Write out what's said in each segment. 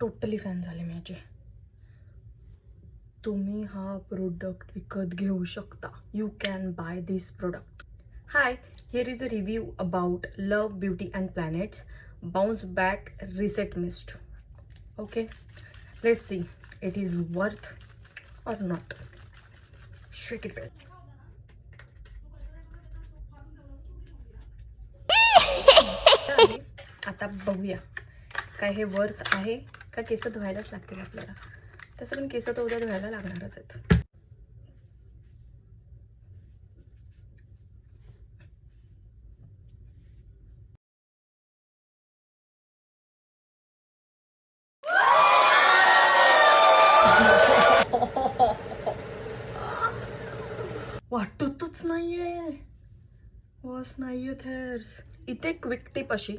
Totally fan झाले मी याचे. तुम्ही हा प्रोडक्ट विकत घेऊ शकता. You can buy this product. Hi, here is a review about Love Beauty and Planets bounce back reset mist. Okay, let's see it is worth or not. Shake it well. आता बघूया काय हे worth आहे का. केस धुवायलाच लागतील आपल्याला. तसं पण केस तर उद्या धुवायला लागणारच आहेत. वाटतच नाहीये, वॉस नाहीये हेअर्स. इथे क्विक टिप अशी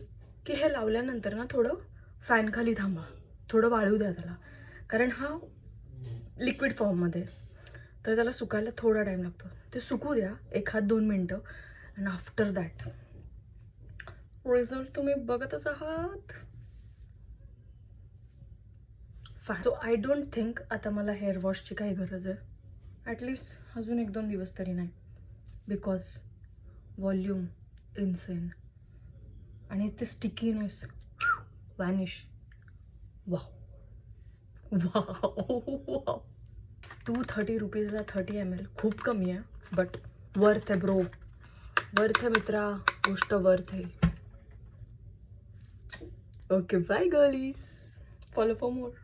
की हे लावल्यानंतर ना थोडं फॅन खाली थांबा, थोडं वाळू द्या त्याला, कारण हा लिक्विड फॉर्ममध्ये तर त्याला सुकायला थोडा टाईम लागतो. ते सुकू द्या 1-2 मिनटं अँड आफ्टर दॅट रिझल्ट तुम्ही बघतच आहात. सो आय डोंट थिंक आता मला हेअर वॉशची काही गरज आहे. ॲटलिस्ट अजून 1-2 दिवस तरी नाही, बिकॉज व्हॉल्यूम इन्सेन आणि ते स्टिकीनेस वॅनिश. Wow wow. 230 रुपीजला 30 ml खूप कमी आहे, बट वर्थ आहे ब्रो, वर्थ आहे मित्रा, गोष्ट वर्थ आहे. Okay, bye girlies, follow for more.